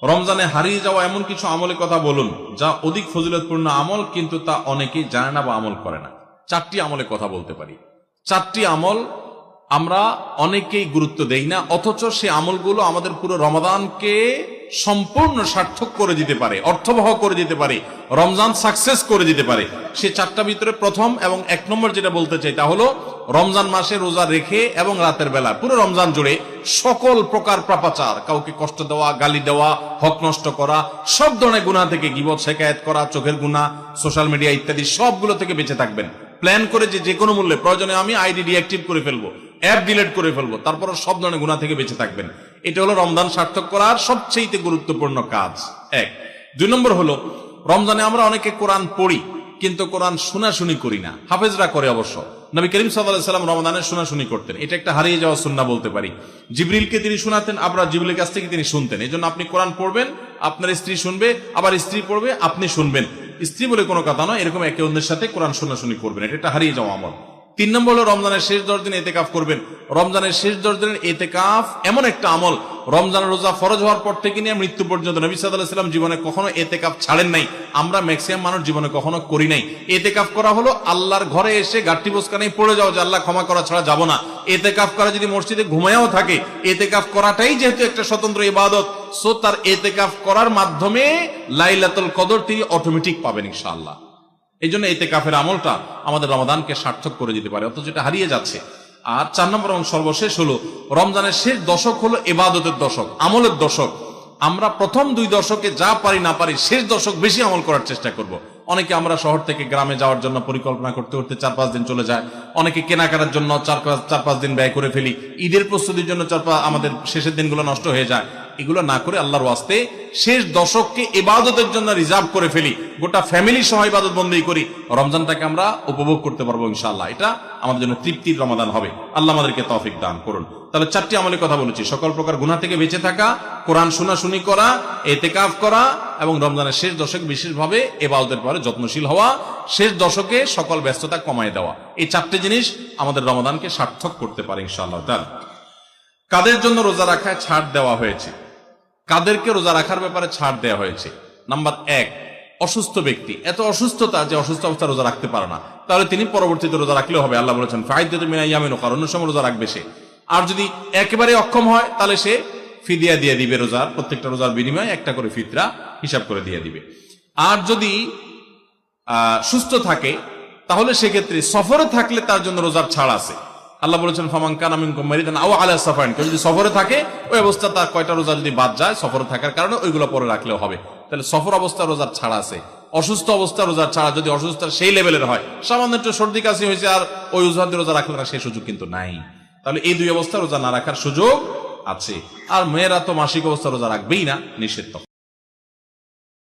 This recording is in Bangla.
রমজানে হারিয়ে যাওয়া এমন কিছু আমলের কথা বলুন যা অধিক ফজিলতপূর্ণ আমল, কিন্তু তা অনেকেই জানে না বা আমল করে না। 4টি আমলের কথা বলতে পারি। 4টি আমল আমরা অনেকেই গুরুত্ব দেই না, অথচ সে আমলগুলো আমাদের পুরো রমাদানকে সম্পূর্ণ সার্থক করে দিতে পারে, অর্থবহ করে দিতে পারে, রমজান সাকসেস করে দিতে পারে। সে 4টা ভিতরে প্রথম এবং 1 নম্বর যেটা বলতে চাই তা হলো রমজান মাসে রোজা রেখে এবং রাতের বেলা পুরো রমজান জুড়ে সকল প্রকার পাপাচার, কাউকে কষ্ট দেওয়া, গালি দেওয়া, হক নষ্ট করা, সব ধরনের গুনাহ থেকে, গীবত, শিকায়াত করা, চোখের গুনাহ, সোশ্যাল মিডিয়া ইত্যাদি সবগুলো থেকে বেঁচে থাকবেন। প্ল্যান করে যে কোনো মূল্যে, প্রয়োজনে আমি আইডি ডিঅ্যাক্টিভ করে ফেলবো, অ্যাপ ডিলিট করে ফেলবো, তারপর সব ধরনের গুনাহ থেকে বেঁচে থাকবেন। এটা হলো রমজান সার্থক করার সবচেয়ে গুরুত্বপূর্ণ কাজ। 1। 2 নম্বর হলো রমজানে আমরা অনেকে কোরআন পড়ি কিন্তু কোরআন শোনাশুনি করি না। হাফেজরা করে অবশ্য। নবী করিম সাল্লাল্লাহু আলাইহি ওয়াসাল্লাম রমজানে শোনাশুনি করতেন। এটা একটা হারিয়ে যাওয়া সুন্নাহ বলতে পারি। জিবরিলকে তিনি শোনাতেন, আবার জিবরিলের কাছ থেকে তিনি শুনতেন। এই জন্য আপনি কোরআন পড়বেন, আপনার স্ত্রী শুনবে, আবার স্ত্রী পড়বে, আপনি শুনবেন। স্ত্রী বলে কোনো কথা নয়, এরকম একে অন্যের সাথে কোরআন শোনাশুনি করবেন। এটা একটা হারিয়ে যাওয়া আমল। 3 নম্বর হলো রমজানের শেষ 10 দিন এতেকাফ করবেন। রমজানের শেষ 10 দিনের এতেকাফ এমন একটা আমল, রমজানের রোজা ফরজ হওয়ার পর থেকে নিয়ে মৃত্যু পর্যন্ত নবী সাল্লাল্লাহু আলাইহি ওয়াসাল্লাম জীবনে কখনো এতেকাফ ছাড়েন নাই। আমরা ম্যাক্সিমাম মানুষ জীবনে কখনো করি নাই। এতেকাফ করা হলো আল্লাহর ঘরে এসে গাঁটটি বোসকা নেই পড়ে যাও যে আল্লাহ ক্ষমা করা ছাড়া যাব না। এতেকাফ করা যদি মসজিদে ঘুমায়ও থাকে, এতেকাফ করাটাই যেহেতু একটা স্বতন্ত্র ইবাদত, সো তার এতেকাফ করার মাধ্যমে লাইলাতুল কদর তিনি অটোমেটিক পাবেন ইনশাআল্লাহ। এই জন্য এতেকাফের আমলটা আমাদের রমাদানকে সার্থক করে দিতে পারে, অথচ এটা হারিয়ে যাচ্ছে। আর 4 নম্বর এবং সর্বশেষ হলো রমজানের শেষ দশক হলো ইবাদতের দশক, আমলের দশক। আমরা প্রথম 2 দশকে যা পারি না পারি, শেষ দশক বেশি আমল করার চেষ্টা করব। অনেকে আমরা শহর থেকে গ্রামে যাওয়ার জন্য পরিকল্পনা করতে করতে 4-5 দিন চলে যায়। অনেকে কেনাকাটার জন্য 4-5 দিন ব্যয় করে ফেলি। ঈদের প্রস্তুতির জন্য আমাদের শেষের দিনগুলো নষ্ট হয়ে যায়। এগুলো না করে আল্লাহর ওয়াস্তে শেষ দশককে ইবাদতের জন্য রিজার্ভ করে ফেলি, গোটা ফ্যামিলি সহ ইবাদত বন্দী করি, রমজানটাকে আমরা উপভোগ করতে পারবো ইনশাআল্লাহ। এটা আমাদের জন্য তৃপ্তির রমাদান হবে। আল্লাহ আমাদেরকে তৌফিক দান করুন। তাহলে 4টি আমলের কথা বলেছি: সকল প্রকার গুনাহ থেকে বেঁচে থাকা, কোরআন শোনাশুনি করা, ইতিকাফ করা এবং রমজানের শেষ দশক বিশেষভাবে ইবাদতের পরে যত্নশীল হওয়া, শেষ দশকে সকল ব্যস্ততা কমায় দেওয়া। এই 4টি জিনিস আমাদের রমাদানকে সার্থক করতে পারে ইনশাআল্লাহ তাআলা। কাদের জন্য রোজা রাখায় ছাড় দেওয়া হয়েছে? কাদেরকে রোজা রাখার ব্যাপারে ছাড় দেওয়া হয়েছে? নাম্বার 1, অসুস্থ ব্যক্তি। এত অসুস্থতা যে অসুস্থ অবস্থা রোজা রাখতে পারে না, তাহলে তিনি পরবর্তীতে রোজা রাখলেও হবে। আল্লাহ বলেছেন ফাইদাতুম মিন আইয়ামিন উখর, অন্য সময় রোজা রাখবে সে। আর যদি একেবারে অক্ষম হয় তাহলে সে ফিদিয়া দিয়ে দিবে, রোজার প্রত্যেকটা রোজার বিনিময়ে একটা করে ফিতরা হিসাব করে দিয়ে দিবে। আর যদি সুস্থ থাকে তাহলে সেক্ষেত্রে সফরে থাকলে তার জন্য রোজার ছাড় আছে। আল্লাহ বলেছেন ফামান কানা মিনকুম মারিদান আও আলা সাফারিন, কেউ যদি সফরে থাকে ওই অবস্থা তার কয়টা রোজা যদি বাদ যায় সফরে থাকার কারণে, ওইগুলো পরে রাখলেও হবে। তাহলে সফর অবস্থা রোজার ছাড় আছে। অসুস্থ অবস্থা রোজার ছাড়া, যদি অসুস্থতা সেই লেভেলের হয়, সামান্য একটু সর্দি কাশি হয়েছে আর ওই অজুহাতে রোজা রাখলে না, সেই সুযোগ কিন্তু নাই। তাহলে এই 2 অবস্থা রোজা না রাখার সুযোগ আছে। আর মেয়েরা তো মাসিক অবস্থা রোজা রাখবেই না, নিষেধ।